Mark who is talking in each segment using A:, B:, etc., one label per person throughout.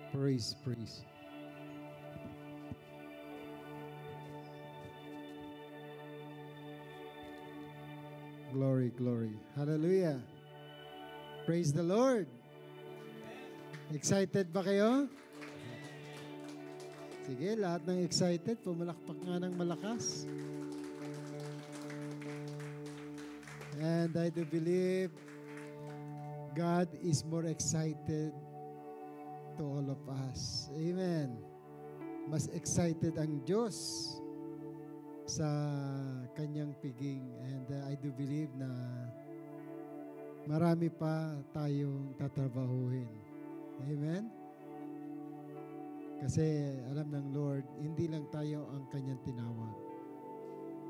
A: Praise, praise. Glory, glory. Hallelujah. Praise the Lord. Excited ba kayo? Sige, lahat ng excited, pumalakpak nga ng malakas. And I do believe God is more excited to all of us. Amen. Mas excited ang Diyos sa kanyang piging. And I do believe na marami pa tayong tatrabahuhin. Amen? Kasi alam ng Lord, hindi lang tayo ang kanyang tinawag.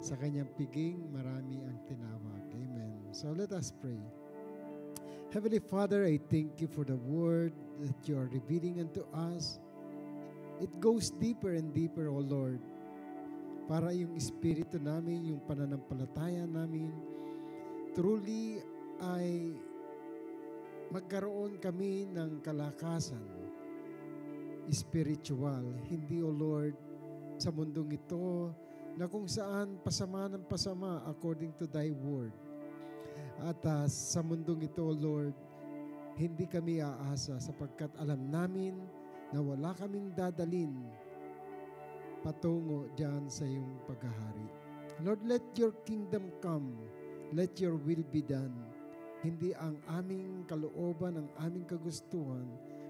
A: Sa kanyang piging, marami ang tinawag. Amen. So let us pray. Heavenly Father, I thank you for the word that you are revealing unto us. It goes deeper and deeper, O Lord, para yung espiritu namin, yung pananampalataya namin, truly ay magkaroon kami ng kalakasan spiritual. Hindi, O Lord, sa mundong ito na kung saan pasama ng pasama according to thy word. At sa mundong ito, O Lord, hindi kami aasa sapagkat alam namin na wala kaming dadalin patungo diyan sa iyong paghahari. Lord, let your kingdom come. Let your will be done. Hindi ang aming kalooban, ang aming kagustuhan,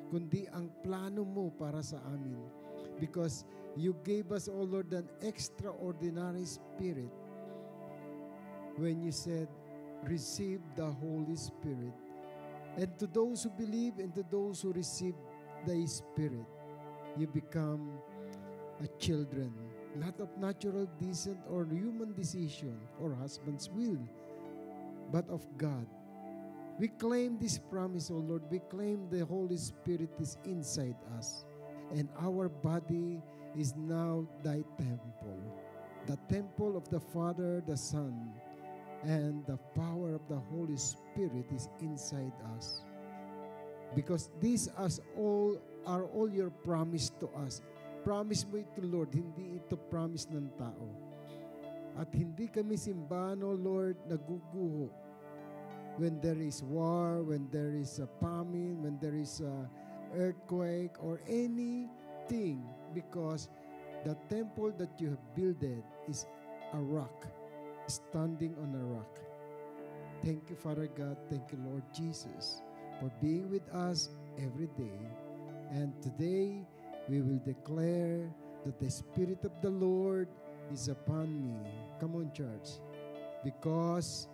A: kundi ang plano mo para sa amin. Because you gave us, O Lord, an extraordinary spirit when you said, receive the Holy Spirit. And to those who believe and to those who receive the Spirit, you become a children, not of natural descent or human decision or husband's will, but of God. We claim this promise, O Lord. We claim the Holy Spirit is inside us, and our body is now thy temple, the temple of the Father, the Son, and the power of the Holy Spirit is inside us. Because these are all your promise to us. Promise mo ito, Lord, hindi ito promise ng tao. At hindi kami simbahan, O Lord, naguguho when there is war, when there is a famine, when there is a earthquake or anything, because the temple that you have builded is a rock, standing on a rock. Thank you, Father God. Thank you, Lord Jesus, for being with us every day. And today, we will declare that the Spirit of the Lord is upon me. Come on, church. Because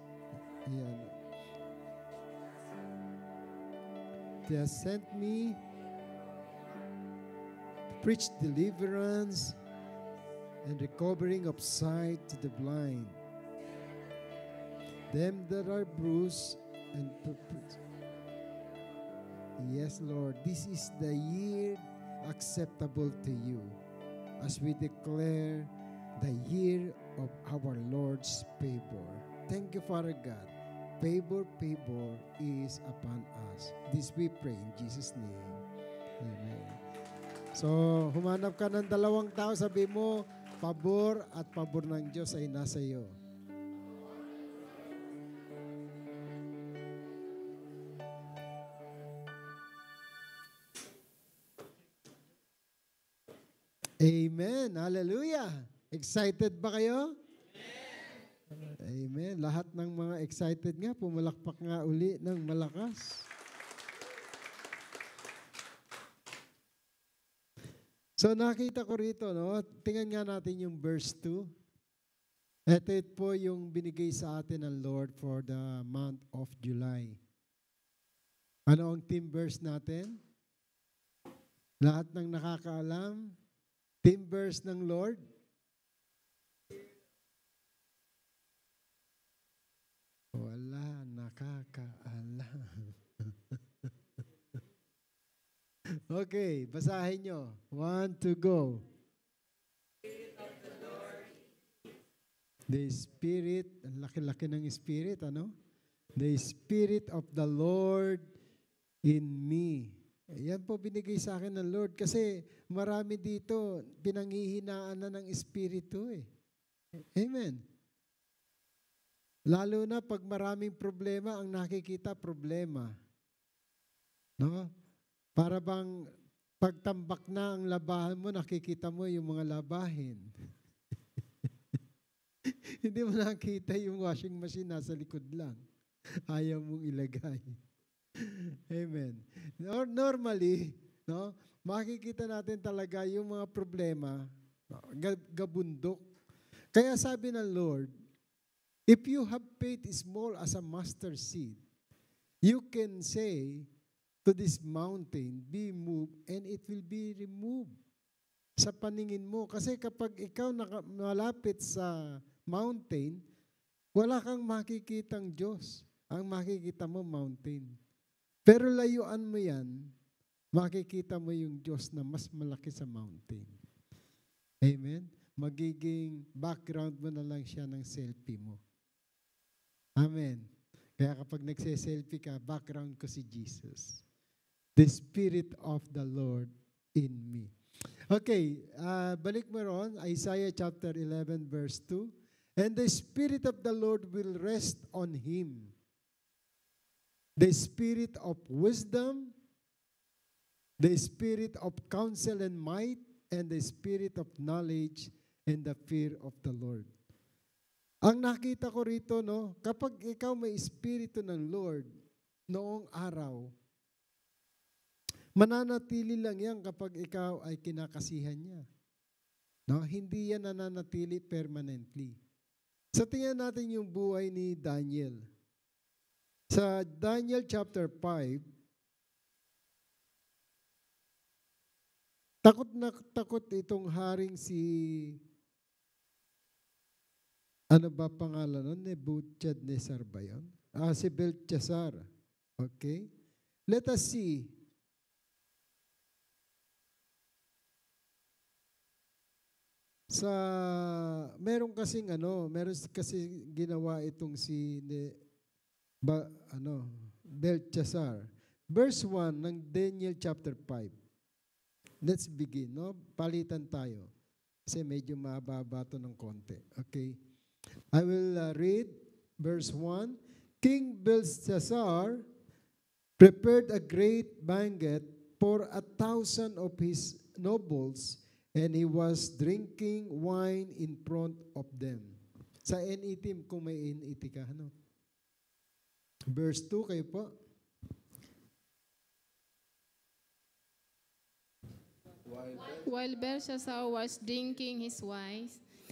A: He has sent me to preach deliverance and recovering of sight to the blind, them that are bruised and perplexed. Yes, Lord, this is the year acceptable to you, as we declare the year of our Lord's favor. Thank you, Father God. Favor is upon us. This we pray in Jesus' name. Amen. So, humanap ka ng dalawang tao, sabi mo, pabor at pabor ng Diyos ay nasa iyo. Amen. Hallelujah. Excited ba kayo? Amen. Lahat ng mga excited nga, pumalakpak nga uli ng malakas. So nakita ko rito, no? Tingnan nga natin yung verse 2. Ito po yung binigay sa atin ng Lord for the month of July. Ano ang theme verse natin? Lahat ng nakakaalam, theme verse ng Lord? Wala, nakakaalam. Okay, basahin nyo. 1, 2, go. The Spirit, ang laki-laki ng Spirit, ano? The Spirit of the Lord in me. Yan po binigay sa akin ng Lord kasi marami dito pinanghihinaan na ng Espiritu eh. Amen. Lalo na pag maraming problema, ang nakikita problema. No? Para bang pagtambak na ang labahan mo, nakikita mo yung mga labahin. Hindi mo nakita yung washing machine nasa likod lang. Ayaw mong ilagay. Amen. Normally, no, makikita natin talaga yung mga problema, gabundok. Kaya sabi ng Lord, if you have faith small as a mustard seed, you can say to this mountain, be moved, and it will be removed sa paningin mo. Kasi kapag ikaw malapit sa mountain, wala kang makikitang Diyos. Ang makikita mo, mountain. Pero layuan mo yan, makikita mo yung Diyos na mas malaki sa mountain. Amen? Magiging background mo na lang siya ng selfie mo. Amen. Kaya kapag nagse-selfie ka, background ko si Jesus. The Spirit of the Lord in me. Okay, balik mo ron, Isaiah chapter 11 verse 2. And the Spirit of the Lord will rest on him. The Spirit of wisdom, the Spirit of counsel and might, and the Spirit of knowledge and the fear of the Lord. Ang nakita ko rito, no, kapag ikaw may Espiritu ng Lord noong araw, mananatili lang yan kapag ikaw ay kinakasihan niya. No, hindi yan nananatili permanently. Sa tingnan natin yung buhay ni Daniel. Sa Daniel chapter 5, takot na takot itong haring si, ano ba pangalan nun? Nebuchadnezzar ba yun? Si Belteshazzar. Okay? Let us see. Meron kasi ginawa itong si Belteshazzar. Verse 1 ng Daniel chapter 5. Let's begin, no? Palitan tayo. Kasi medyo mababa ito ng konti. Okay? I will read verse 1. King Belshazzar prepared a great banquet for 1,000 of his nobles, and he was drinking wine in front of them. Sa NET, kung may NET ka, ano? Verse 2, kayo po.
B: While Belshazzar was drinking his wine,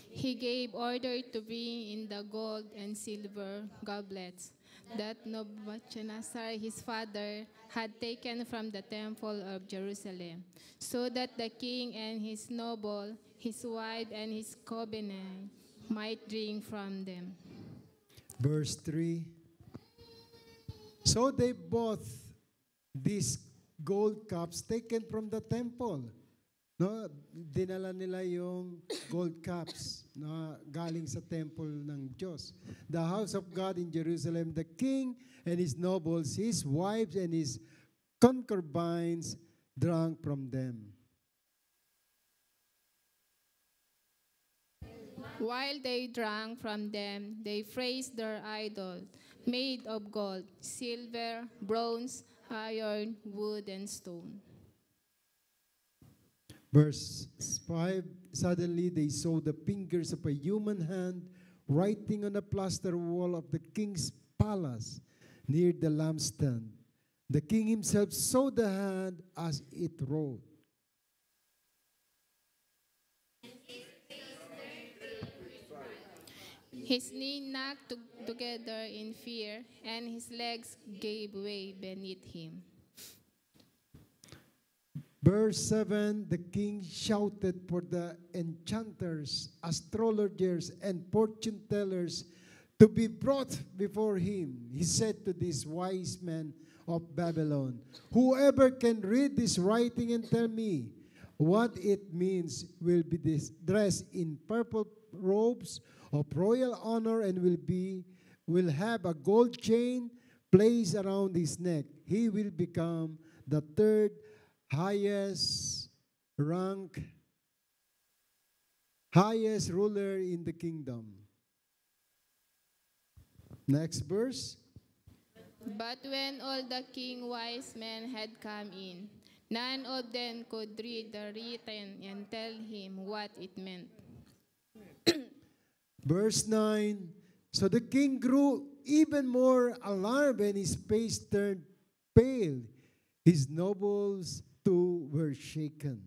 B: he gave order to bring in the gold and silver goblets that Nebuchadnezzar his father had taken from the temple of Jerusalem, so that the king and his noble, his wife and his concubine might drink from them.
A: Verse 3. So they bought these gold cups taken from the temple. No, dinala nila yung gold cups na galing sa temple ng Diyos. The house of God in Jerusalem, the king and his nobles, his wives and his concubines drank from them.
B: While they drank from them, they praised their idol, made of gold, silver, bronze, iron, wood, and stone.
A: Verse 5, suddenly they saw the fingers of a human hand writing on a plaster wall of the king's palace near the lampstand. The king himself saw the hand as it wrote.
B: His knees knocked together in fear, and his legs gave way beneath him.
A: Verse 7, the king shouted for the enchanters, astrologers, and fortune tellers to be brought before him. He said to these wise men of Babylon, whoever can read this writing and tell me what it means will be dressed in purple robes of royal honor and will have a gold chain placed around his neck. He will become the third highest rank, highest ruler in the kingdom. Next verse.
B: But when all the king wise men had come in, none of them could read the written and tell him what it meant.
A: Verse 9. So the king grew even more alarmed and his face turned pale. His nobles too were shaken.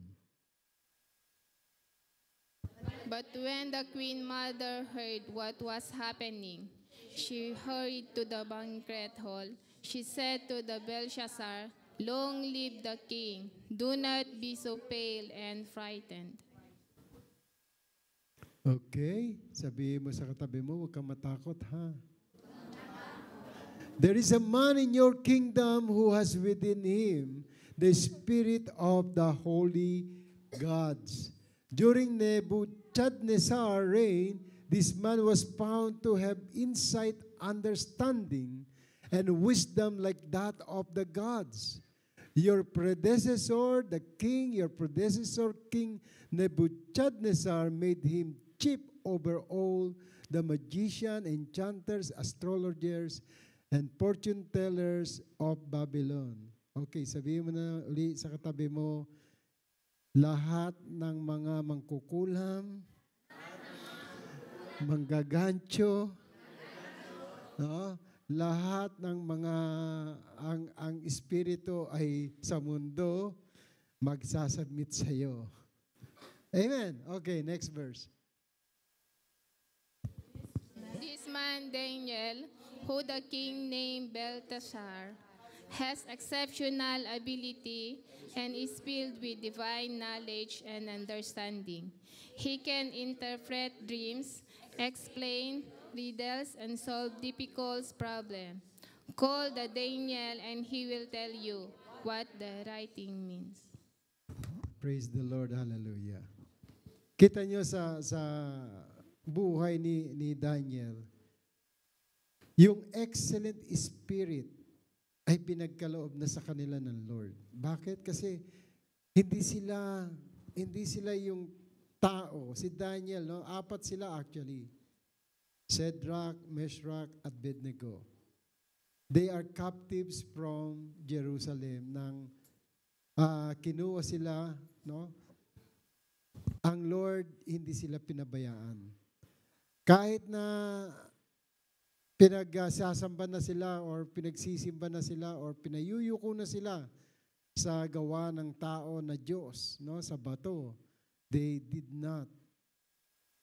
B: But when the queen mother heard what was happening, she hurried to the banquet hall. She said to the Belshazzar, "Long live the king. Do not be so pale and frightened."
A: Okay? Sabihin mo sa katabi mo, huwag kang matakot ha. There is a man in your kingdom who has within him the spirit of the holy gods. During Nebuchadnezzar's reign, this man was found to have insight, understanding, and wisdom like that of the gods. Your predecessor, King Nebuchadnezzar, made him chief over all the magicians, enchanters, astrologers, and fortune tellers of Babylon. Okay, sabihin mo na uli sa katabi mo, lahat ng mga mangkukulam, manggagancho, no? Lahat ng mga ang espiritu ay sa mundo magsasubmit sa iyo. Amen. Okay, next verse.
B: This man Daniel, who the king named Belteshazzar, has exceptional ability and is filled with divine knowledge and understanding. He can interpret dreams, explain riddles, and solve difficult problems. Call the Daniel and he will tell you what the writing means.
A: Praise the Lord. Hallelujah. Kita nyo sa buhay ni Daniel, yung excellent spirit ay pinagkaloob na sa kanila ng Lord. Bakit? Kasi hindi sila yung tao. Si Daniel, no? 4 sila actually. Shadrach, Meshach, at Abednego. They are captives from Jerusalem nang kinuha sila, no? Ang Lord, hindi sila pinabayaan. Kahit na pinagsasamba na sila or pinagsisimba na sila or pinayuyuko na sila sa gawa ng tao na Diyos, no, sa bato, they did not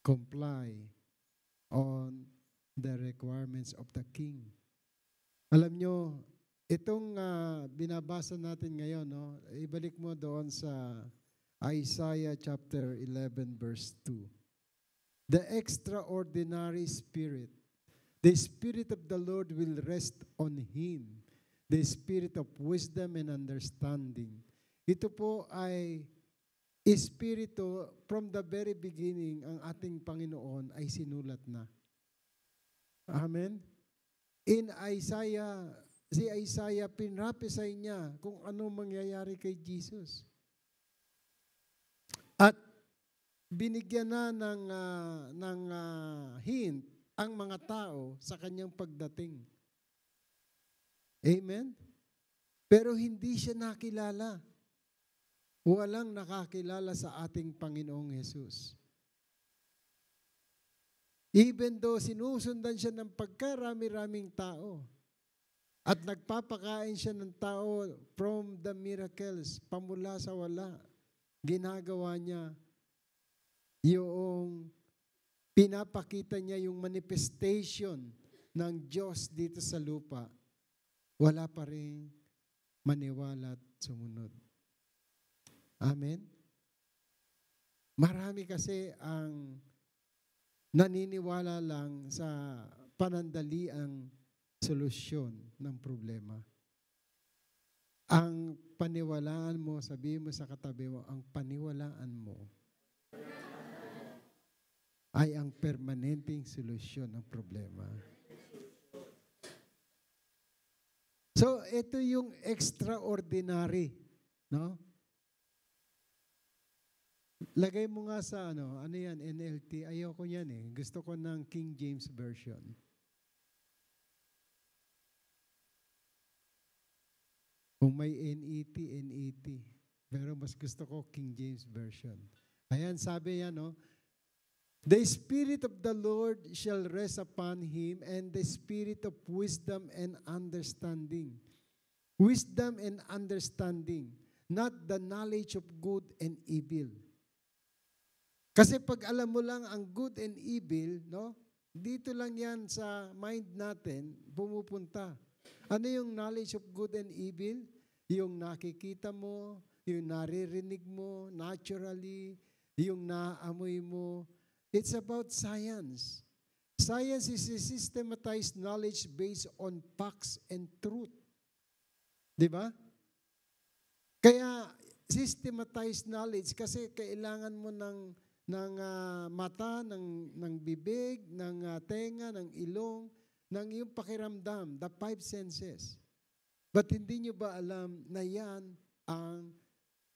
A: comply on the requirements of the king. Alam nyo, itong binabasa natin ngayon, no, ibalik mo doon sa Isaiah chapter 11 verse 2. The extraordinary spirit, the Spirit of the Lord will rest on him, the Spirit of wisdom and understanding. Ito po ay Espiritu, from the very beginning, ang ating Panginoon ay sinulat na. Amen? In Isaiah, si Isaiah, pinrapisay niya kung ano mangyayari kay Jesus. At binigyan na ng hint ang mga tao sa kanyang pagdating. Amen? Pero hindi siya nakilala. Walang nakakilala sa ating Panginoong Jesus. Even though sinusundan siya ng pagkarami-raming tao at nagpapakain siya ng tao from the miracles, pamula sa wala, ginagawa niya yung pinapakita niya yung manifestation ng Diyos dito sa lupa, wala pa rin maniwala at sumunod. Amen? Marami kasi ang naniniwala lang sa panandaliang solusyon ng problema. Ang paniwalaan mo, sabihin mo sa katabi mo, ang paniwalaan mo ay ang permanenteng solusyon ng problema. So, ito yung extraordinary. No? Lagay mo nga sa ano yan, NLT. Ayoko yan eh. Gusto ko ng King James Version. Kung may NET, NET. Pero mas gusto ko King James Version. Ayan, sabi yan, no? The Spirit of the Lord shall rest upon him, and the Spirit of wisdom and understanding. Wisdom and understanding, not the knowledge of good and evil. Kasi pag alam mo lang ang good and evil, no? Dito lang yan sa mind natin, pumupunta. Ano yung knowledge of good and evil? Yung nakikita mo, yung naririnig mo naturally, yung naamoy mo. It's about science. Science is a systematized knowledge based on facts and truth. Di ba? Kaya systematized knowledge kasi kailangan mo ng mata, ng bibig, ng tenga, ng ilong, ng iyong pakiramdam, the five senses. But hindi nyo ba alam na yan ang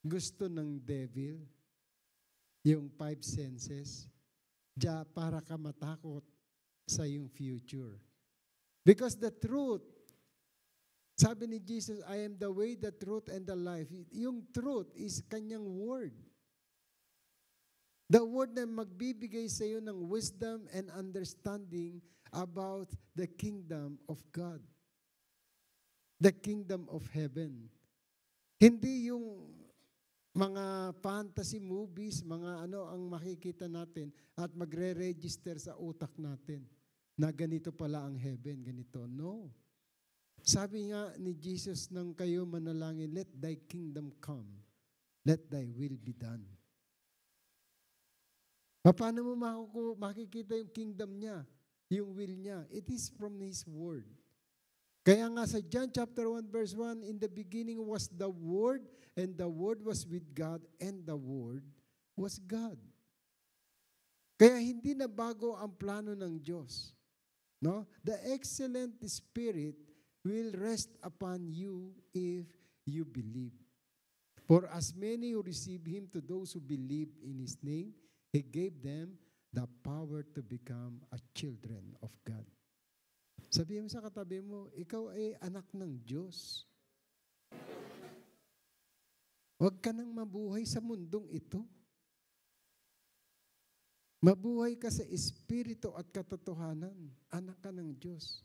A: gusto ng devil? Yung five senses? Para ka matakot sa iyong future. Because the truth, sabi ni Jesus, I am the way, the truth, and the life. Yung truth is kanyang word. The word na magbibigay sa iyo ng wisdom and understanding about the kingdom of God. The kingdom of heaven. Hindi yung mga fantasy movies, mga ano ang makikita natin at magre-register sa utak natin na ganito pala ang heaven, ganito. No. Sabi nga ni Jesus nang kayo manalangin, let thy kingdom come, let thy will be done. Paano mo makikita yung kingdom niya, yung will niya? It is from His word. Kaya nga sa John chapter 1 verse 1, in the beginning was the Word, and the Word was with God, and the Word was God. Kaya hindi na bago ang plano ng Diyos. No? The excellent Spirit will rest upon you if you believe. For as many who receive Him, to those who believe in His name, He gave them the power to become a children of God. Sabihin mo sa katabi mo, ikaw ay anak ng Diyos. Huwag ka nang mabuhay sa mundong ito. Mabuhay ka sa espiritu at katotohanan. Anak ka ng Diyos.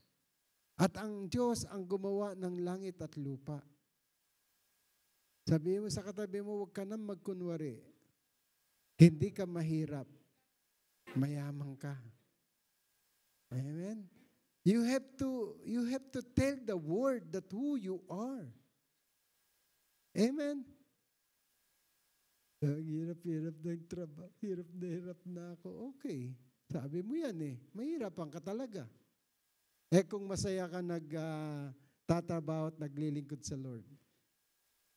A: At ang Diyos ang gumawa ng langit at lupa. Sabihin mo sa katabi mo, huwag ka nang magkunwari. Hindi ka mahirap. Mayaman ka. Amen? You have to tell the word that who you are. Amen? Hirap ng trabaho. Hirap na ako. Okay. Sabi mo yan eh. Mahirapan ka talaga. Kung masaya ka nagtatrabaho at naglilingkod sa Lord,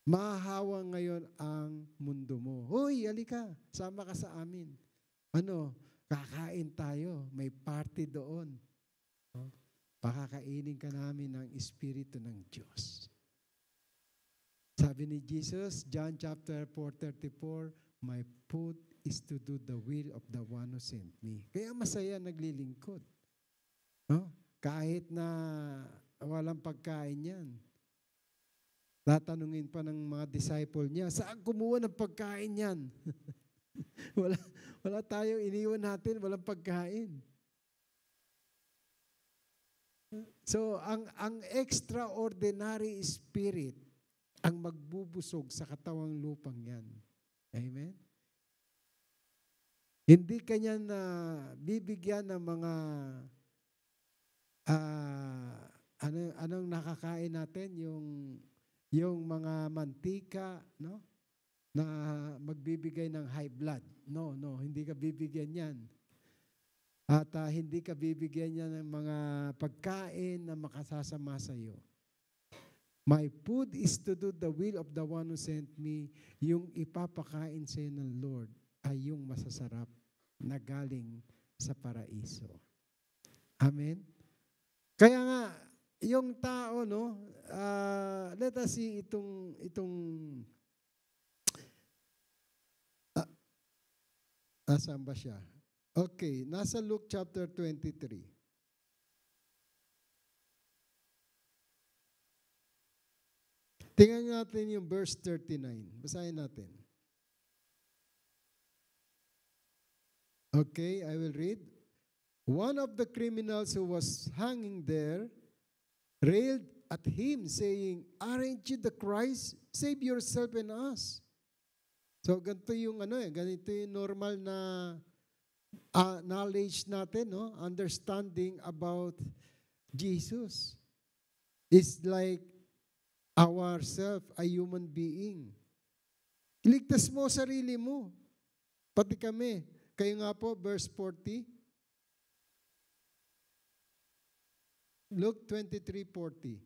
A: mahahawa ngayon ang mundo mo. Hoy, halika. Sama ka sa amin. Kakain tayo. May party doon. Pakakainin ka namin ng Espiritu ng Diyos. Sabi ni Jesus, John chapter 4:34, my food is to do the will of the one who sent me. Kaya masaya naglilingkod. Kahit na walang pagkain yan. Tatanungin pa ng mga disciple niya, saan kumuha ng pagkain yan? wala tayong iniwan natin, walang pagkain. So, ang extraordinary spirit ang magbubusog sa katawang lupang yan. Amen? Hindi kanya na bibigyan ng mga anong nakakain natin, yung mga mantika, no? Na magbibigay ng high blood. No, hindi ka bibigyan yan. At hindi ka bibigyan niya ng mga pagkain na makasasama sa iyo. My food is to do the will of the one who sent me. Yung ipapakain sa iyo ng Lord ay yung masasarap na galing sa paraiso. Amen? Kaya nga, yung tao, no, let us see itong saan ba siya? Okay, nasa Luke chapter 23. Tingnan natin yung verse 39. Basahin natin. Okay, I will read. One of the criminals who was hanging there railed at him, saying, "Aren't you the Christ? Save yourself and us." So ganito yung ganito yung normal na knowledge natin, no? Understanding about Jesus. It's like ourself, a human being. Iligtas mo sarili mo. Pati kami. Kayo nga po, verse 40. Luke 23:40.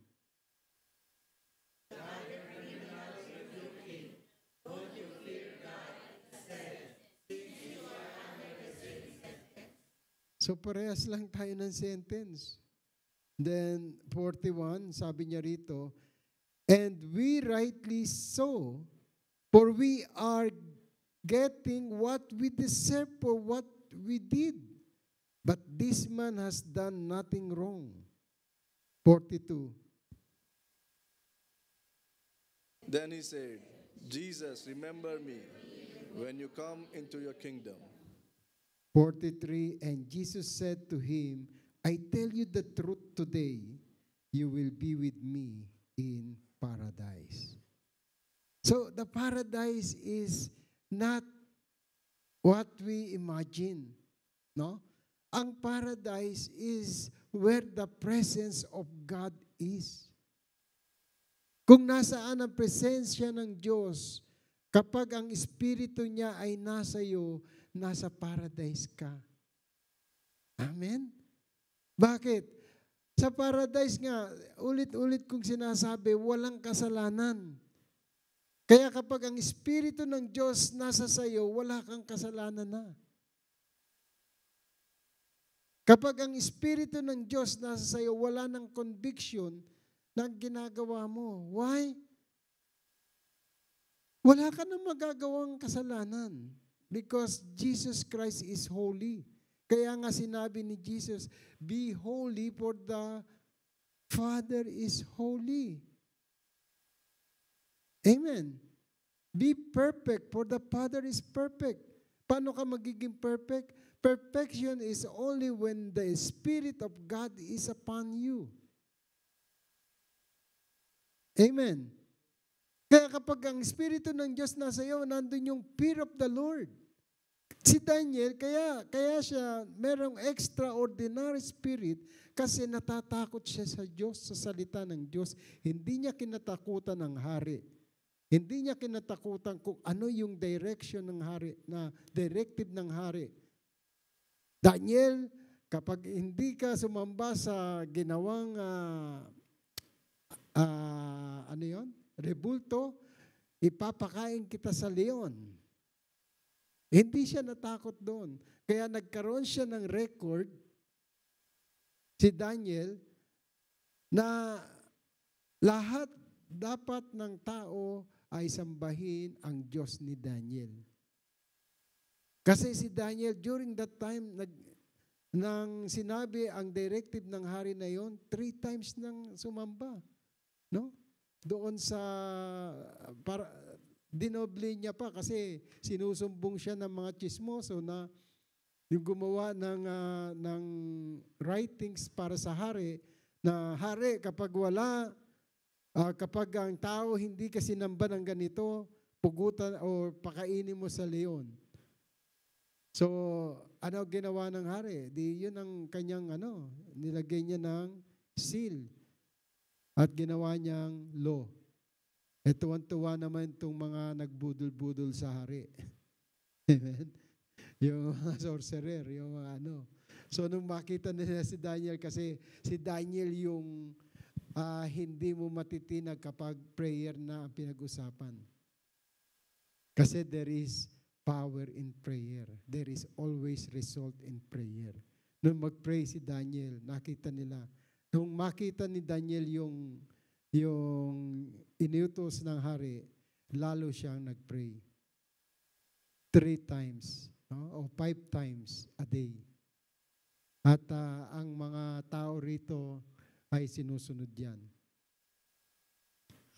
A: So parehas lang tayo ng sentence. Then 41, sabi niya rito, "And we rightly so, for we are getting what we deserve for what we did. But this man has done nothing wrong." 42.
C: Then he said, "Jesus, remember me when you come into your kingdom."
A: 43, and Jesus said to him, "I tell you the truth today, you will be with me in paradise." So the paradise is not what we imagine, no? Ang paradise is where the presence of God is. Kung nasaan ang presensya ng Diyos, kapag ang Espiritu niya ay nasa iyo, nasa paradise ka. Amen? Bakit? Sa paradise nga, ulit-ulit kong sinasabi, walang kasalanan. Kaya kapag ang Espiritu ng Diyos nasa sayo, wala kang kasalanan na. Kapag ang Espiritu ng Diyos nasa sayo, wala ng conviction ng ginagawa mo. Why? Wala ka nang magagawang kasalanan because Jesus Christ is holy. Kaya nga sinabi ni Jesus, "Be holy for the Father is holy." Amen. Be perfect, for the Father is perfect. Paano ka magiging perfect? Perfection is only when the Spirit of God is upon you. Amen. Kaya kapag ang Espiritu ng Diyos nasa iyo, nandun yung fear of the Lord. Si Daniel, kaya siya merong extraordinary spirit kasi natatakot siya sa Diyos, sa salita ng Diyos. Hindi niya kinatakutan ng hari. Hindi niya kinatakutan kung ano yung direction ng hari, na directive ng hari. Daniel, kapag hindi ka sumamba sa ginawang rebulto, ipapakain kita sa leon. Hindi siya natakot doon. Kaya nagkaroon siya ng record, si Daniel, na lahat dapat ng tao ay sambahin ang Diyos ni Daniel. Kasi si Daniel, during that time, nang sinabi ang directive ng hari na yon, 3 times nang sumamba. No? Doon sa, dinoble niya pa kasi sinusumbong siya ng mga chismoso na yung gumawa ng writings para sa hari, na hari, kapag wala, kapag ang tao hindi ka sinamba ng ganito, pugutan o pakainin mo sa leon. So, ano ginawa ng hari? Yun ang kanyang nilagay niya ng seal at ginawa niyang law. Tuwan-tuwa naman itong mga nagbudol-budol sa hari. Amen? Yung mga sorcerer, yung mga So, nung makita nila si Daniel, kasi si Daniel yung hindi mo matitinag kapag prayer na ang pinag-usapan. Kasi there is power in prayer. There is always result in prayer. Nung mag-pray si Daniel, nakita nila, Nung makita ni Daniel yung iniutos ng hari, lalo siyang nagpray. 3 times, no? O 5 times a day. At ang mga tao rito ay sinusunod yan.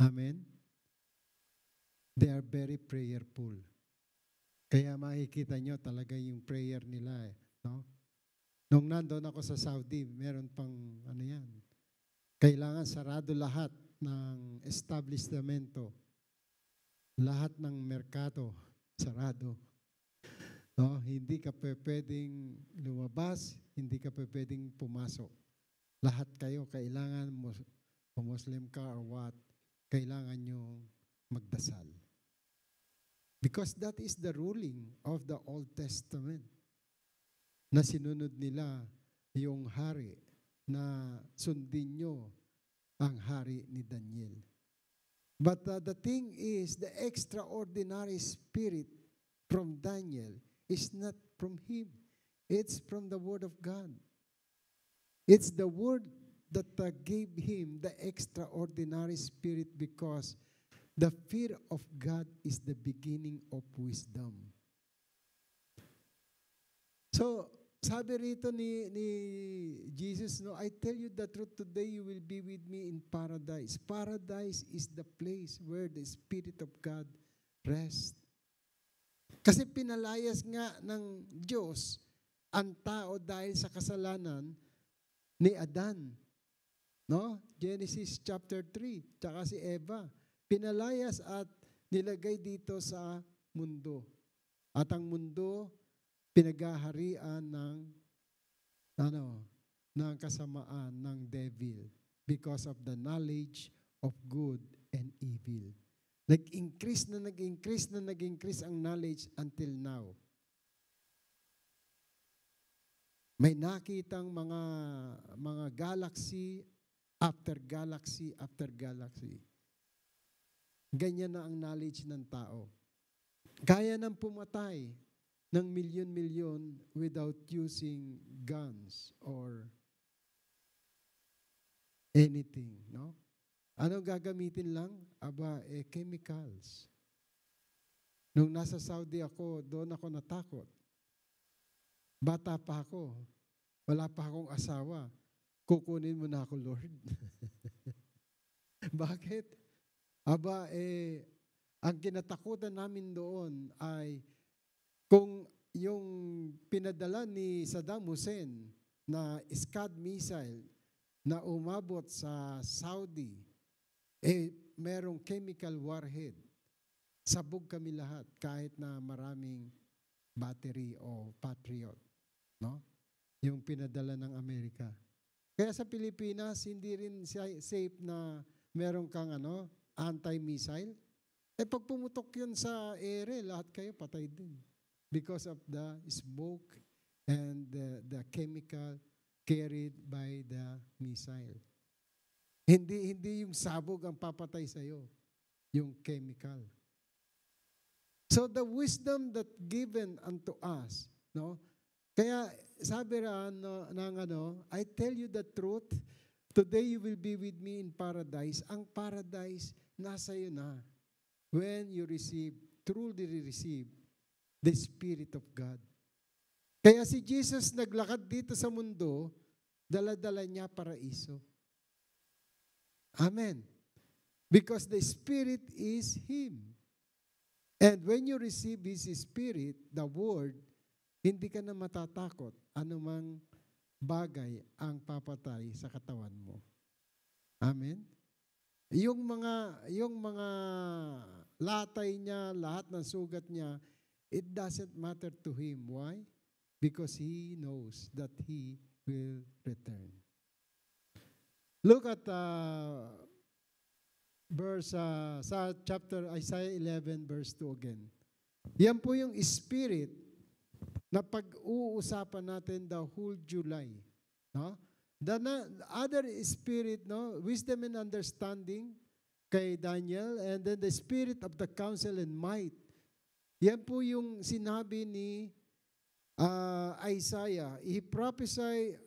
A: Amen? They are very prayerful. Kaya makikita nyo talaga yung prayer nila. No? Nung nandoon ako sa Saudi, meron pang ano yan. Kailangan sarado lahat ng establishmento. Lahat ng merkado, sarado. No? Hindi ka pwedeng lumabas, hindi ka pwedeng pumasok. Lahat kayo, kailangan Muslim ka or what, kailangan nyo magdasal. Because that is the ruling of the Old Testament. Na sinunod nila yung hari na sundin nyo ang hari ni Daniel. But the thing is, the extraordinary spirit from Daniel is not from him. It's from the Word of God. It's the Word that gave him the extraordinary spirit because the fear of God is the beginning of wisdom. So, sabi rito ni Jesus, no, I tell you the truth, today you will be with me in paradise. Paradise is the place where the Spirit of God rests. Kasi pinalayas nga ng Diyos ang tao dahil sa kasalanan ni Adan. No? Genesis chapter 3, tsaka si Eva. Pinalayas at nilagay dito sa mundo. At ang mundo, pinaghaharian ng kasamaan ng devil because of the knowledge of good and evil. Nag-increase ang knowledge until now. May nakitang mga galaxy after galaxy after galaxy. Ganyan na ang knowledge ng tao. Kaya nang pumatay ng milyon-milyon without using guns or anything, no? Ano gagamitin lang? Chemicals. Nung nasa Saudi ako, doon ako natakot. Bata pa ako. Wala pa akong asawa. Kukunin mo na ako, Lord. Bakit? Ang kinatakutan namin doon ay kung yung pinadala ni Saddam Hussein na Scud missile na umabot sa Saudi, merong chemical warhead. Sabog kami lahat kahit na maraming battery o Patriot. No? Yung pinadala ng Amerika. Kaya sa Pilipinas, hindi rin safe na meron kang anti-missile. Pag pumutok yun sa ere, lahat kayo patay din. Because of the smoke and the chemical carried by the missile. Hindi yung sabog ang papatay sa'yo, yung chemical. So the wisdom that given unto us, no? Kaya sabi I tell you the truth, today you will be with me in paradise. Ang paradise nasa iyo na when you truly receive the Spirit of God. Kaya si Jesus naglakad dito sa mundo, dala-dala niya paraiso. Amen. Because the Spirit is Him. And when you receive His Spirit, the Word, hindi ka na matatakot anumang bagay ang papatay sa katawan mo. Amen. Yung mga latay niya, lahat ng sugat niya, it doesn't matter to him. Why? Because he knows that he will return. Look at sa chapter Isaiah 11 verse 2 again. Yan po yung spirit na pag-uusapan natin the whole July. No? The other spirit, no, wisdom and understanding kay Daniel, and then the spirit of the counsel and might. Yan po yung sinabi ni Isaiah. He prophesied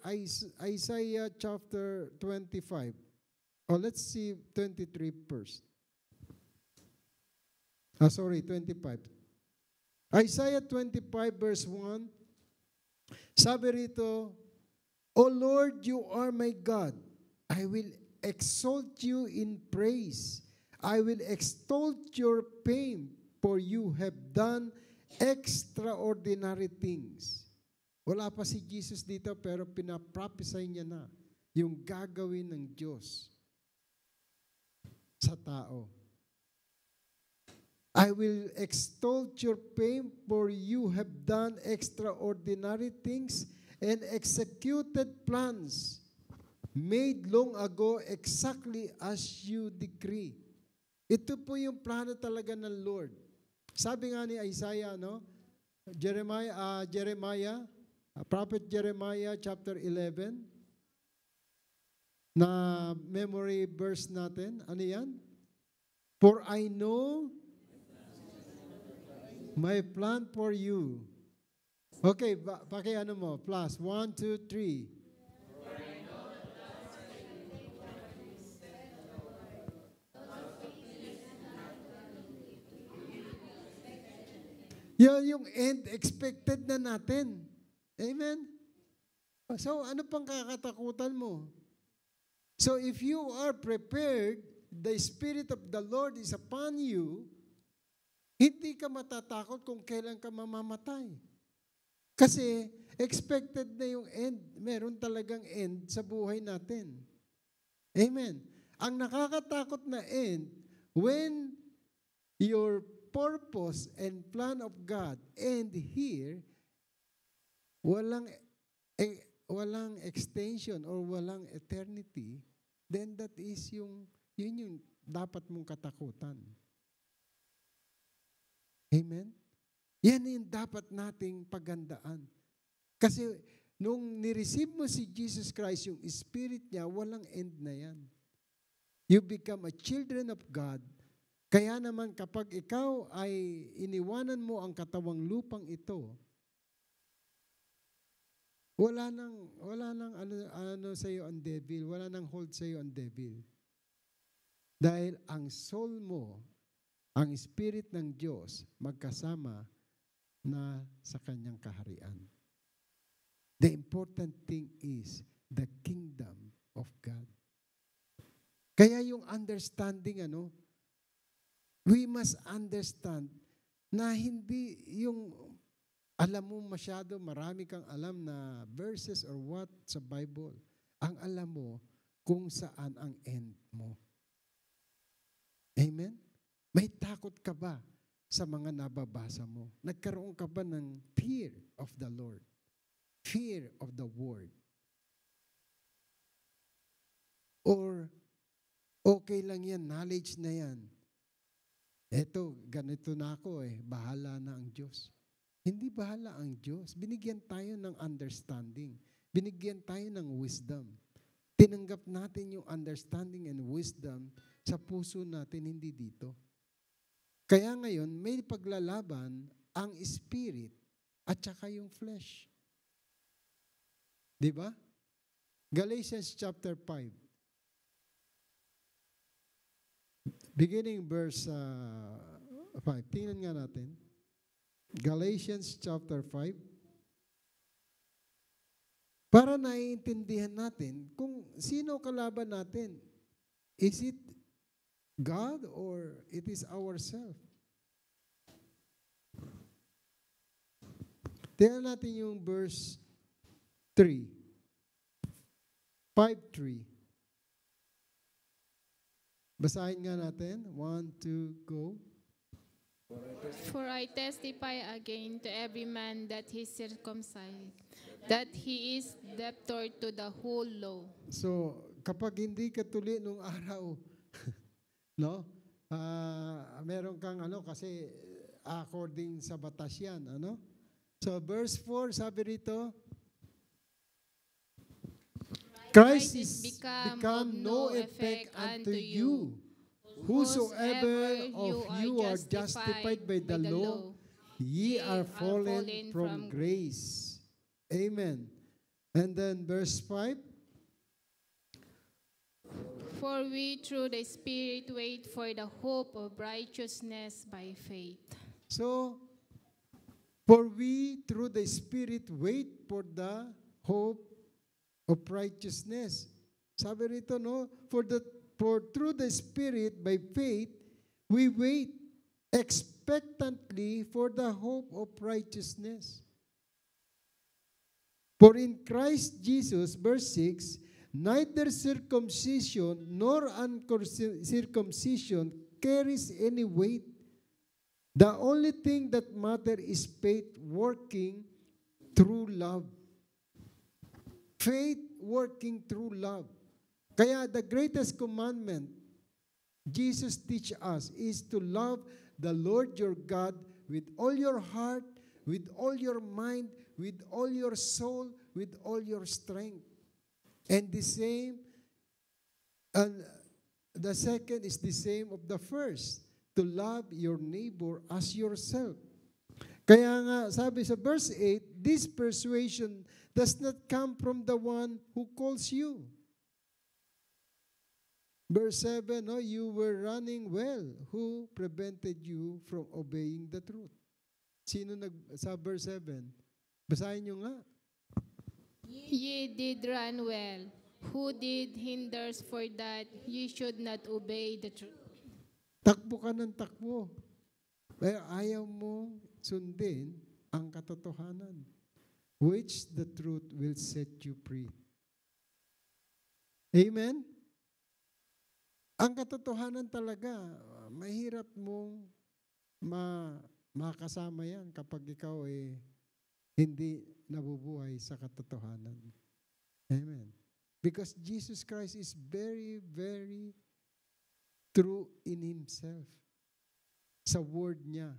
A: Isaiah chapter 25. Oh, let's see 23 first. 25. Isaiah 25 verse 1. Sabi rito, O Lord, you are my God. I will exalt you in praise. I will extol your fame, for you have done extraordinary things. Wala pa si Jesus dito, pero pinaprophesy niya na yung gagawin ng Diyos sa tao. I will extol your fame, for you have done extraordinary things and executed plans made long ago exactly as you decree. Ito po yung plano talaga ng Lord. Sabi nga ni Isaiah, no? Prophet Jeremiah chapter 11, na memory verse natin. Ano yan? For I know my plan for you. Okay, paki-ano mo, plus, 1, 2, 3. Yan yung end expected na natin. Amen? So, ano pang kakatakutan mo? So, if you are prepared, the Spirit of the Lord is upon you, hindi ka matatakot kung kailan ka mamamatay. Kasi, expected na yung end. Meron talagang end sa buhay natin. Amen? Ang nakakatakot na end, when your purpose and plan of God end here, walang extension or walang eternity, then that is yun yung dapat mong katakutan. Amen? Yan yung dapat nating pagandaan. Kasi nung nireceive mo si Jesus Christ, yung Spirit niya, walang end na yan. You become a children of God. Kaya naman kapag ikaw ay iniwanan mo ang katawang lupang ito, wala nang ano sa iyo ang devil, wala nang hold sa iyo ang devil. Dahil ang soul mo, ang Spirit ng Diyos, magkasama na sa kanyang kaharian. The important thing is the kingdom of God. Kaya yung understanding, we must understand na hindi yung alam mo masyado, marami kang alam na verses or what sa Bible. Ang alam mo kung saan ang end mo. Amen? May takot ka ba sa mga nababasa mo? Nagkaroon ka ba ng fear of the Lord? Fear of the Word? Or okay lang yan, knowledge na yan. Eto, ganito na ako bahala na ang Diyos. Hindi bahala ang Diyos. Binigyan tayo ng understanding. Binigyan tayo ng wisdom. Tinanggap natin yung understanding and wisdom sa puso natin, hindi dito. Kaya ngayon, may paglalaban ang spirit at saka yung flesh. Di ba? Galatians chapter 5. Beginning verse 5. Tingnan nga natin. Galatians chapter 5. Para naiintindihan natin kung sino kalaban natin. Is it God or it is ourselves? Tingnan natin yung verse 3. 5:3. Basahin nga natin. 1, 2, go.
B: For I testify again to every man that he is circumcised, that he is debtor to the whole law. So, kapag hindi ka tuli nung araw, no? Meron kang kasi according sa batas yan, So, verse 4, sabi rito, Christ is become no effect unto you. Whosoever of you are justified by the law,
A: Ye are fallen from grace. Amen. And then verse 5.
B: For we through the Spirit wait for the hope of righteousness by faith.
A: So, for we through the Spirit wait for the hope of righteousness. Sabi rito, no? For through the Spirit by faith, we wait expectantly for the hope of righteousness. For in Christ Jesus, verse 6, neither circumcision nor uncircumcision carries any weight. The only thing that matters is faith working through love. Faith working through love. Kaya the greatest commandment Jesus teach us is to love the Lord your God with all your heart, with all your mind, with all your soul, with all your strength. And the second is the same of the first, to love your neighbor as yourself. Kaya nga, sabi sa verse 8, this persuasion does not come from the one who calls you. Verse 7, no, you were running well. Who prevented you from obeying the truth? Sino sa verse 7? Basahin nyo nga.
B: Ye did run well. Who did hinders for that ye should not obey the truth?
A: Takbo ka ng takbo. Pero ayaw mo sundin ang katotohanan, which the truth will set you free. Amen? Ang katotohanan talaga, mahirap mong makasama yan kapag ikaw hindi nabubuhay sa katotohanan. Amen. Because Jesus Christ is very, very true in Himself. Sa word niya.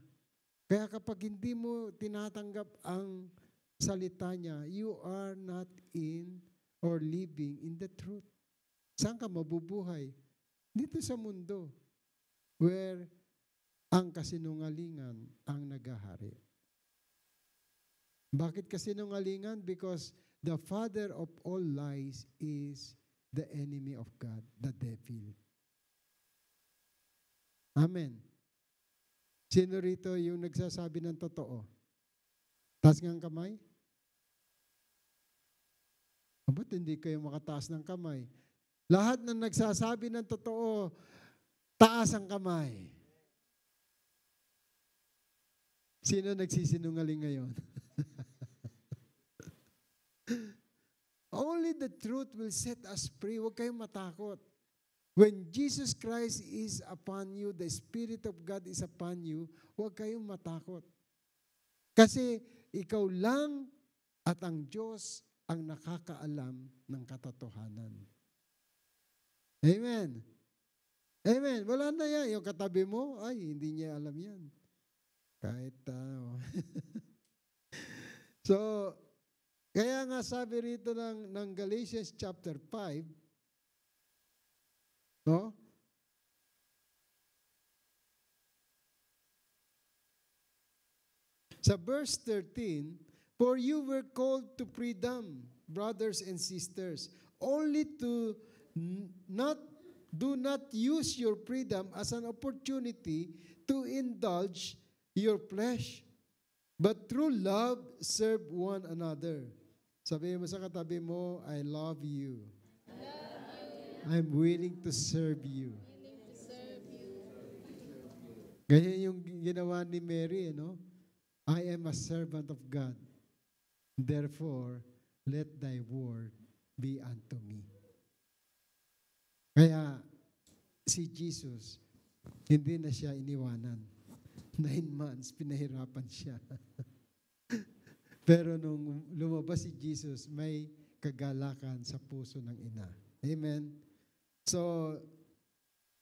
A: Kaya kapag hindi mo tinatanggap ang salita niya, you are not in or living in the truth. Saan ka mabubuhay? Dito sa mundo where ang kasinungalingan ang nagahari. Bakit kasinungalingan? Because the father of all lies is the enemy of God, the devil. Amen. Sino rito yung nagsasabi ng totoo? Taas nga ang kamay? Ba't hindi kayo makataas ng kamay? Lahat ng nagsasabi ng totoo, taas ang kamay. Sino nagsisinungaling ngayon? Only the truth will set us free. Huwag kayong matakot. When Jesus Christ is upon you, the Spirit of God is upon you, huwag kayong matakot. Kasi ikaw lang at ang Diyos ang nakakaalam ng katotohanan. Amen. Amen. Wala na yan. Yung katabi mo, ay, hindi niya alam yan. Kahit So, kaya nga sabi rito ng Galatians chapter 5, no? Sa verse 13, for you were called to freedom, brothers and sisters, only to do not use your freedom as an opportunity to indulge your flesh, but through love serve one another. Sabihin mo sa katabi mo, I love you. I'm willing to serve you. Ganyan yung ginawa ni Mary, no? I am a servant of God. Therefore, let thy word be unto me. Kaya, si Jesus, hindi na siya iniwanan. 9 months, pinahirapan siya. Pero nung lumabas si Jesus, may kagalakan sa puso ng ina. Amen? So,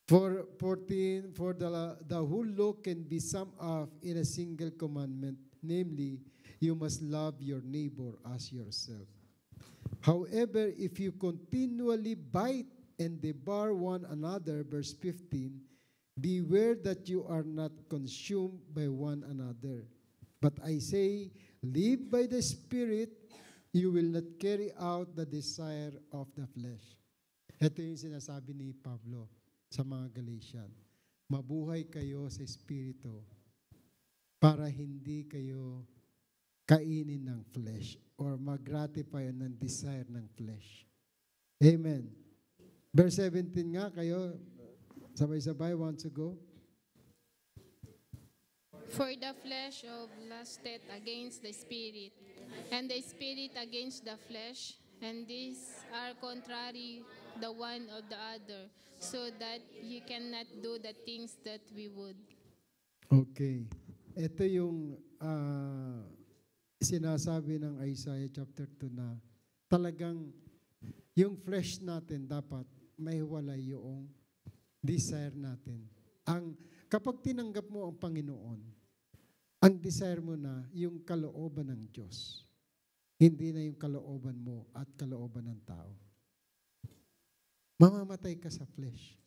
A: for 14, for the whole law can be summed up in a single commandment, namely, you must love your neighbor as yourself. However, if you continually bite and devour one another, verse 15, beware that you are not consumed by one another. But I say, live by the Spirit, you will not carry out the desire of the flesh. Ito yung sinasabi ni Pablo sa mga Galatian. Mabuhay kayo sa Espiritu para hindi kayo kainin ng flesh or mag-gratify ng desire ng flesh. Amen. Verse 17 nga kayo, sabay-sabay, once ago.
B: For the flesh of lusteth against the spirit, and the spirit against the flesh, and these are contrary the one of the other, so that you cannot do the things that we would.
A: Okay. Ito yung sinasabi ng Isaiah chapter 2 na talagang yung flesh natin dapat may hiwalay yung desire natin. Kapag tinanggap mo ang Panginoon, ang desire mo na yung kalooban ng Diyos. Hindi na yung kalooban mo at kalooban ng tao. Mamamatay ka sa flesh.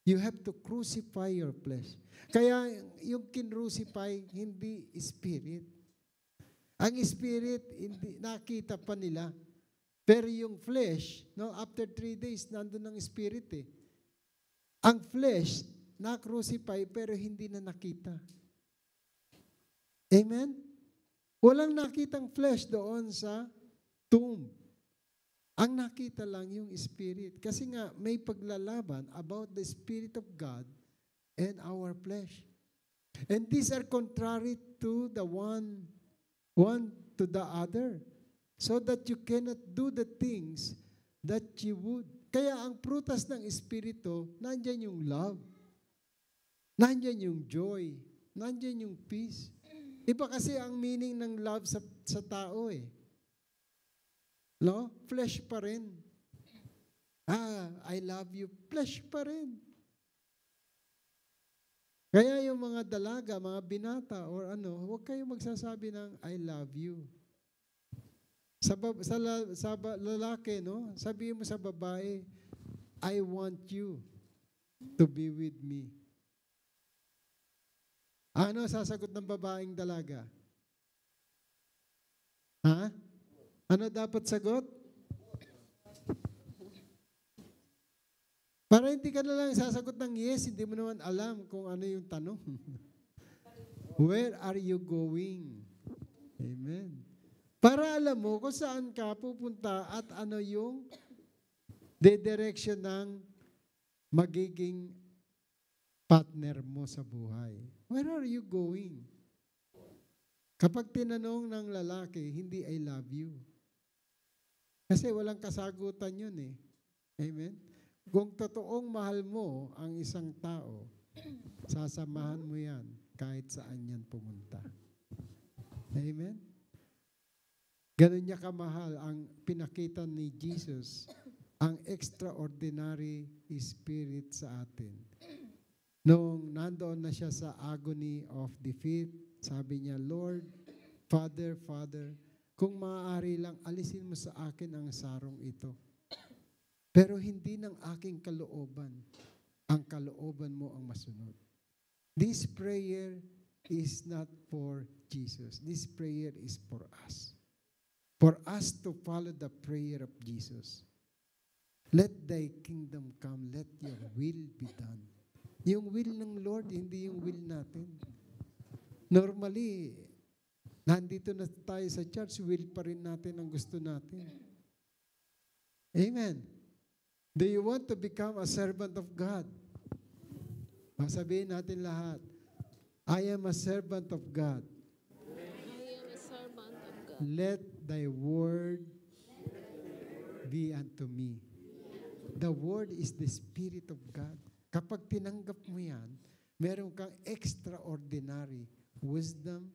A: You have to crucify your flesh. Kaya yung kinrucify, hindi spirit. Ang spirit, hindi nakita pa nila. Pero yung flesh, no, after 3 days, nandun ang spirit eh. Ang flesh, na-crucify pero hindi na nakita. Amen? Walang nakitang flesh doon sa tomb. Ang nakita lang yung spirit. Kasi nga, may paglalaban about the Spirit of God and our flesh. And these are contrary to the one to the other. So that you cannot do the things that you would. Kaya ang prutas ng Espiritu, nandyan yung love. Nandyan yung joy. Nandyan yung peace. Iba kasi ang meaning ng love sa tao eh. No? Flesh pa rin. I love you. Flesh pa rin. Kaya yung mga dalaga, mga binata, or huwag kayong magsasabi ng I love you. Sa lalaki, no? Sabihin mo sa babae, I want you to be with me. Ano sasagot ng babaeng dalaga? Ha? Ano dapat sagot? Para hindi ka na lang sasagot ng yes, hindi mo naman alam kung ano yung tanong. Where are you going? Amen. Para alam mo kung saan ka pupunta at ano yung direction ng magiging partner mo sa buhay. Where are you going? Kapag tinanong ng lalaki, hindi I love you. Kasi walang kasagutan yun eh. Amen? Kung totoong mahal mo ang isang tao, sasamahan mo yan kahit saan yan pumunta. Amen? Ganun niya kamahal ang pinakita ni Jesus, ang extraordinary spirit sa atin. Nung nandoon na siya sa agony of defeat, sabi niya, Lord, Father, kung maaari lang, alisin mo sa akin ang sarong ito. Pero hindi ng aking kalooban. Ang kalooban mo ang masunod. This prayer is not for Jesus. This prayer is for us. For us to follow the prayer of Jesus. Let thy kingdom come, let your will be done. Yung will ng Lord, hindi yung will natin. Normally, nandito na tayo sa church, will pa rin natin ang gusto natin. Amen. Do you want to become a servant of God? Sabihin natin lahat, I am a servant of God.
B: I am a servant of God.
A: Let thy word be unto me. The word is the Spirit of God. Kapag tinanggap mo yan, meron kang extraordinary wisdom,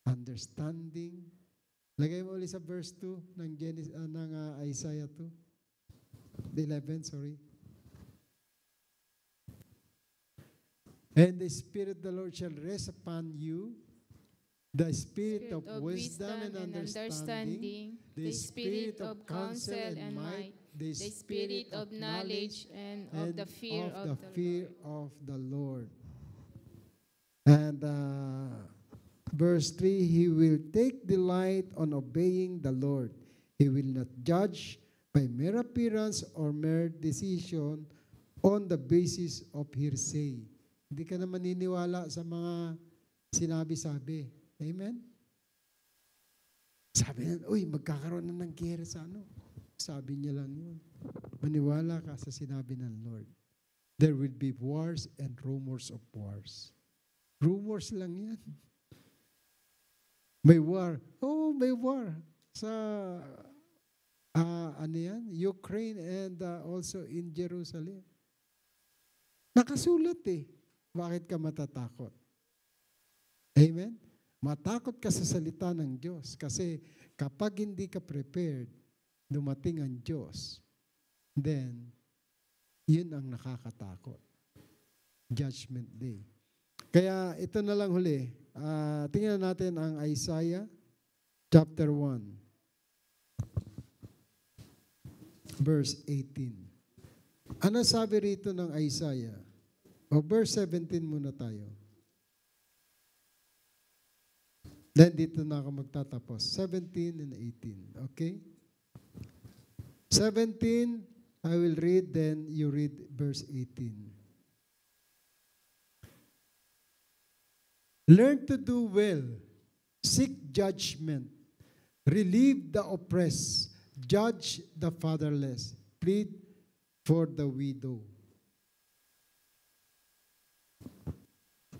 A: understanding. Lagay mo ulit sa verse 2 ng Isaiah 2. 11, sorry. And the Spirit of the Lord shall rest upon you, the Spirit of wisdom and understanding, the Spirit of counsel and might, the Spirit of knowledge and of the fear of the Lord. And Verse 3, he will take delight on obeying the Lord. He will not judge by mere appearance or mere decision on the basis of hearsay. Hindi ka na maniniwala sa mga sinabi-sabi. Amen? Sabi niya, uy, magkakaroon na ng gera sa ano. Sabi niya lang yun. Maniwala ka sa sinabi ng Lord. There will be wars and rumors of wars. Rumors lang yan. May war. Oh, may war. Sa, ano yan? Ukraine and also in Jerusalem. Nakasulat eh. Bakit ka matatakot? Amen? Matakot ka sa salita ng Diyos. Kasi kapag hindi ka prepared, dumating ang Diyos, then, yun ang nakakatakot. Judgment Day. Kaya ito na lang huli. Tingnan natin ang Isaiah chapter 1. Verse 18. Ano sabi rito ng Isaiah? O verse 17 muna tayo. Then dito na ako magtatapos. 17 and 18. Okay? 17, I will read, then you read verse 18. Learn to do well. Seek judgment. Relieve the oppressed. Judge the fatherless. Plead for the widow.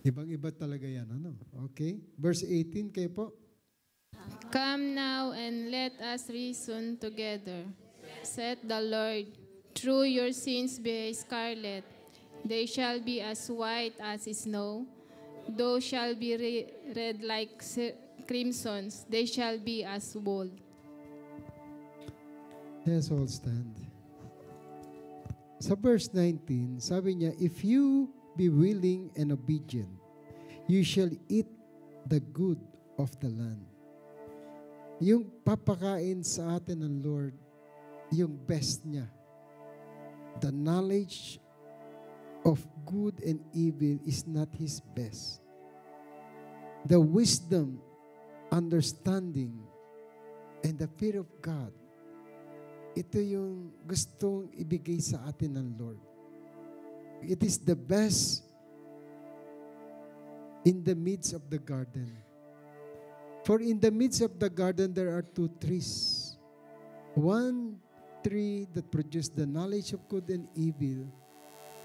A: Ibang-iba talaga yan. Ano? Okay? Verse 18 kayo po.
B: Come now and let us reason together. Said the Lord, through your sins be as scarlet. They shall be as white as snow. Those shall be red like crimsons. They shall be as wool.
A: Let's all stand. Sa verse 19, sabi niya, if you be willing and obedient, you shall eat the good of the land. Yung papakain sa atin ng Lord, yung best niya. The knowledge of good and evil is not His best. The wisdom, understanding, and the fear of God, ito yung gustong ibigay sa atin ng Lord. It is the best in the midst of the garden. For in the midst of the garden, there are two trees. One tree that produced the knowledge of good and evil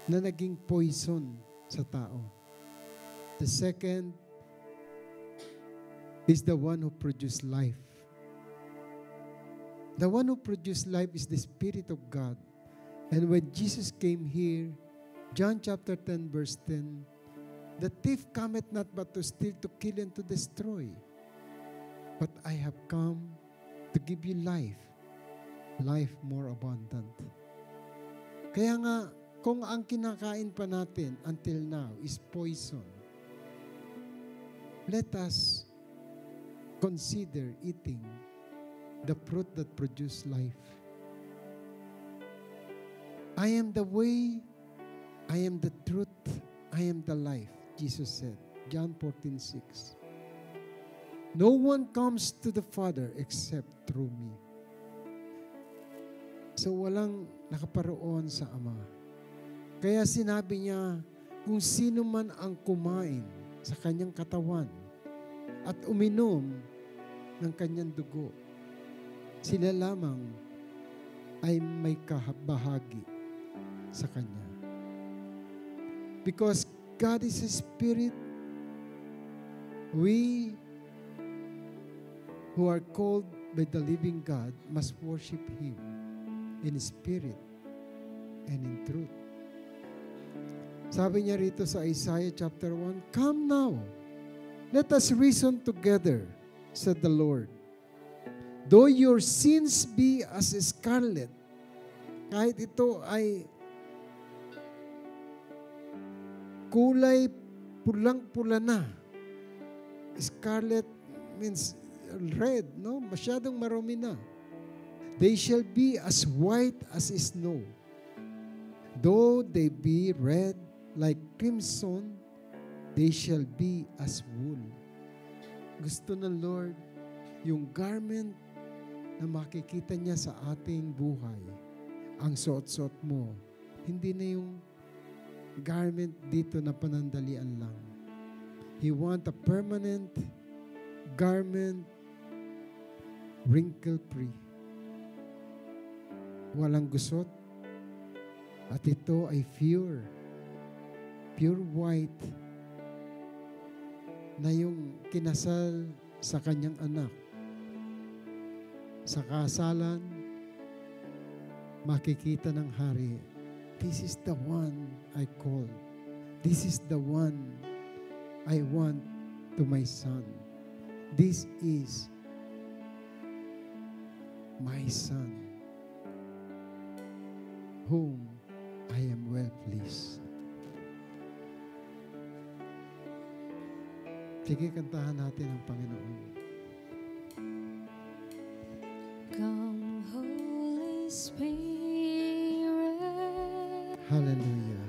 A: na naging poison sa tao. The second is the one who produced life. The one who produced life is the Spirit of God. And when Jesus came here, John chapter 10 verse 10, the thief cometh not but to steal, to kill, and to destroy. But I have come to give you life, life more abundant. Kaya nga, kung ang kinakain pa natin until now is poison, let us consider eating the fruit that produces life. I am the way, I am the truth, I am the life, Jesus said. John 14:6. No one comes to the Father except through me. So walang nakaparoon sa Ama. Kaya sinabi niya, kung sino man ang kumain sa kanyang katawan at uminom ng kanyang dugo, sila lamang ay may kabahagi sa Kanya. Because God is a Spirit, we who are called by the living God must worship Him in spirit and in truth. Sabi niya rito sa Isaiah chapter 1, come now, let us reason together, said the Lord. Though your sins be as scarlet, kahit ito ay kulay pulang-pula na. Scarlet means red, no? Masyadong marumi na. They shall be as white as snow. Though they be red like crimson, they shall be as wool. Gusto ng Lord yung garment na makikita niya sa ating buhay. Ang suot-suot mo, hindi na yung garment dito na panandalian lang. He want a permanent garment, wrinkle-free. Walang gusot. At ito ay pure white na yung kinasal sa kanyang anak. Sa kasalan, makikita ng hari, this is the one I call. This is the one I want to my son. This is my son, whom I am well pleased. Sige, kantahan natin ang Panginoon.
D: Come, Holy Spirit.
A: Hallelujah.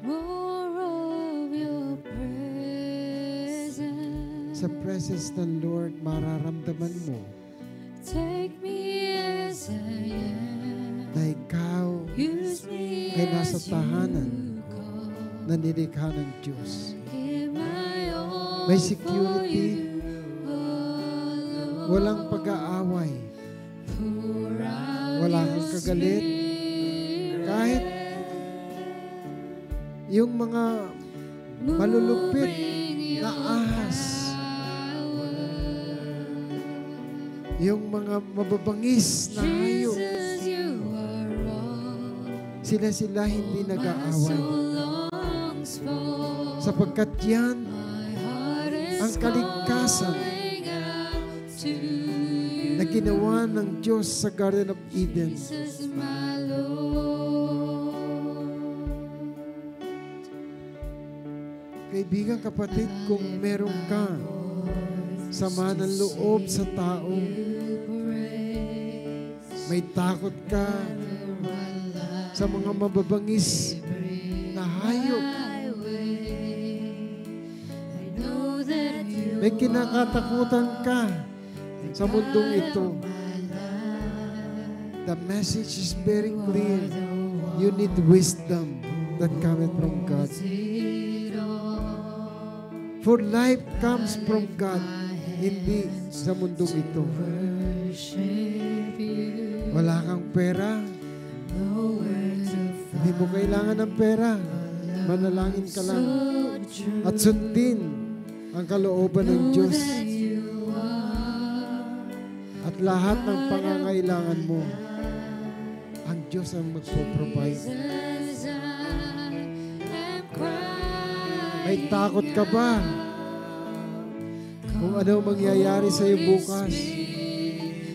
D: More of your presence.
A: Sa presence ng Lord, mararamdaman mo
D: Take me as I am.
A: na ikaw
D: Use me
A: ay nasa
D: as you
A: tahanan
D: call.
A: na nilikha ng Diyos.
D: Give my all
A: May
D: for
A: security.
D: you, oh Lord.
A: Walang pag-aaway.
D: Pour out
A: Wala
D: your
A: kang kagalit.
D: Spirit.
A: Kahit yung mga malulupit
D: Moving
A: na
D: your
A: ahas,
D: power.
A: yung mga mababangis na hayop,
D: Jesus, you are all
A: sila hindi
D: my
A: nag-aaway.
D: soul longs for.
A: Sapagkat yan
D: My heart is
A: ang kaligtasan
D: calling out to you.
A: na ginawa ng Diyos sa Garden of Eden.
D: Jesus, my Lord.
A: Kaibigan, kapatid, kung meron ka sama ng loob sa tao, may takot ka sa mga mababangis na hayop, may kinakatakutan ka sa mundong ito. The message is very clear. You need wisdom that cometh from God. For life comes from God, hindi sa mundong ito. Wala kang pera, hindi mo kailangan ng pera. Manalangin ka lang at sundin ang kalooban ng Diyos. At lahat ng pangangailangan mo, ang Diyos ang magpo-provide. May takot ka ba kung ano mangyayari sa iyo bukas?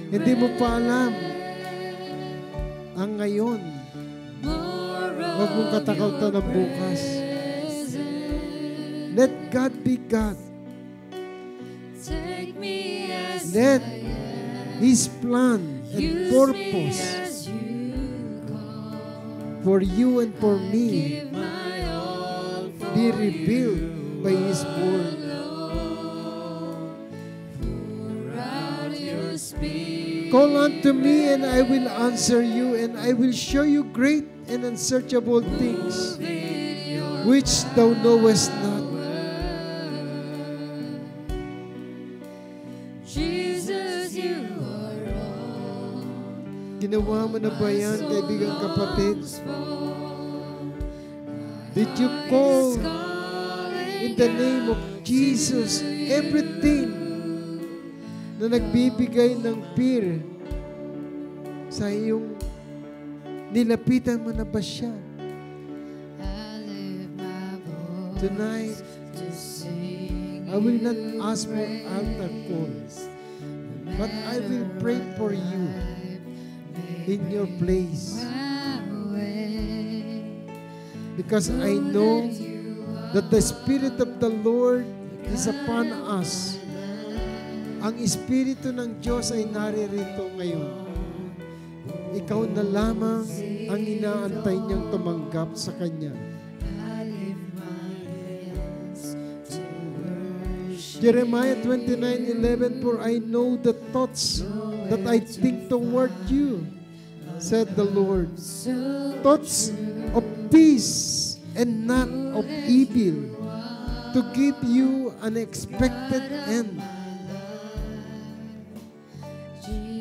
A: Hindi mo pa alam ang ngayon. Huwag mong katakaw ng bukas. Let God be God. Let His plan and purpose for you and for me be revealed by His word. Call unto me and I will answer you, and I will show you great and unsearchable things which thou knowest not.
D: Jesus, you are all.
A: Ginawa mo na ba yan, kaibigan kapatid? Did you call in the name of Jesus everything na nagbibigay ng fear sa iyong nilapitan mo na ba siya? Tonight, I will not ask for altar calls, but I will pray for you in your place. Because I know that the Spirit of the Lord is upon us. Ang Espiritu ng Diyos ay naririto ngayon. Ikaw na lamang ang inaantay niyang tumanggap sa Kanya. Jeremiah 29:11, for I know the thoughts that I think toward you, said the Lord. Thoughts of peace and not of evil, to give you an expected end.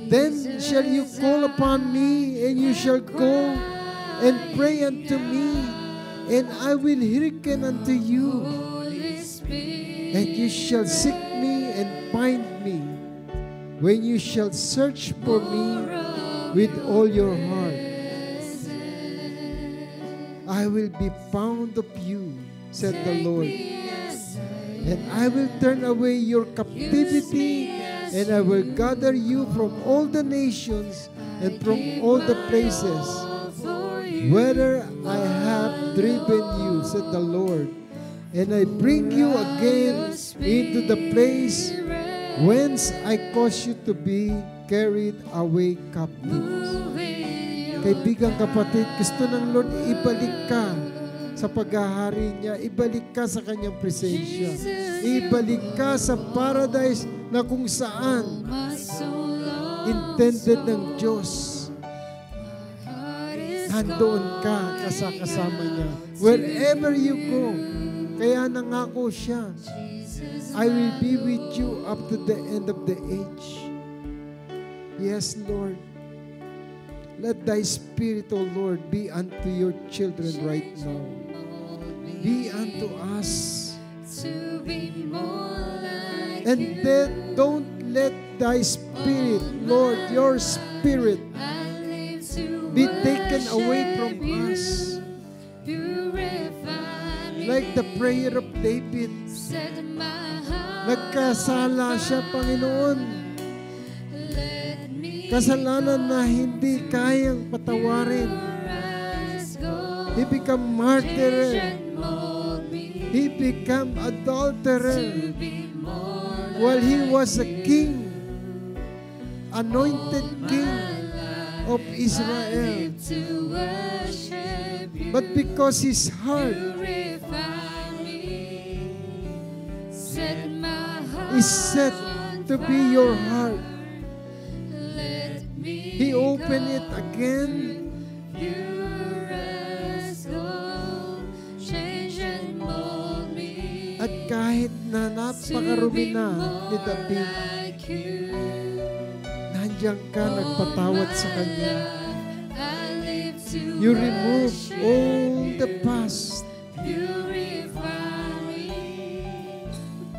A: Then shall you call upon me, and you shall go and pray unto me, and I will hearken unto you. And you shall seek me and find me, when you shall search for me with all your heart. I will be found of you, said the Lord. And I will turn away your captivity, and I will gather you from all the nations and from all the places whither I have driven you, said the Lord. And I bring you again into the place whence I caused you to be carried away captive. Kaibigan, kapatid, gusto ng Lord ibalik ka sa paghahari niya, ibalik ka sa kanyang presensya, ibalik ka sa paradise na kung saan intended ng Diyos. Nandoon ka kasama niya. Wherever you go, kaya nangako siya, I will be with you up to the end of the age. Yes, Lord. Let thy spirit, O Lord, be unto your children right now. Be unto us. And then don't let thy spirit, Lord, your spirit, be taken away from us. Like the prayer of David, nagkasala siya, Panginoon. Kasalanan na hindi kayang patawarin. He became martyr. He became adulterer. While he was a king, anointed king of Israel. But because his heart is set to be your heart, he opened it again. At kahit na napakarumi na ni David, nandiyan ka nagpatawad sa kanya. You remove all the past.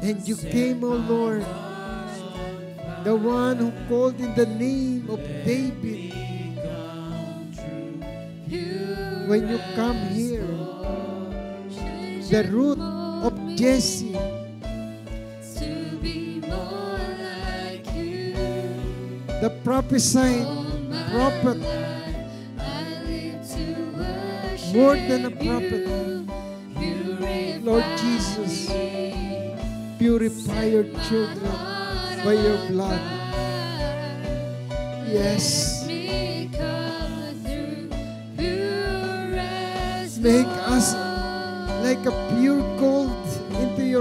A: And you came, O Lord, the one who called in the name of David. When you come here, the root of Jesse, the prophesied prophet, more than a prophet, Lord Jesus, purify your children by your blood. Yes. Make us like a pure gold into your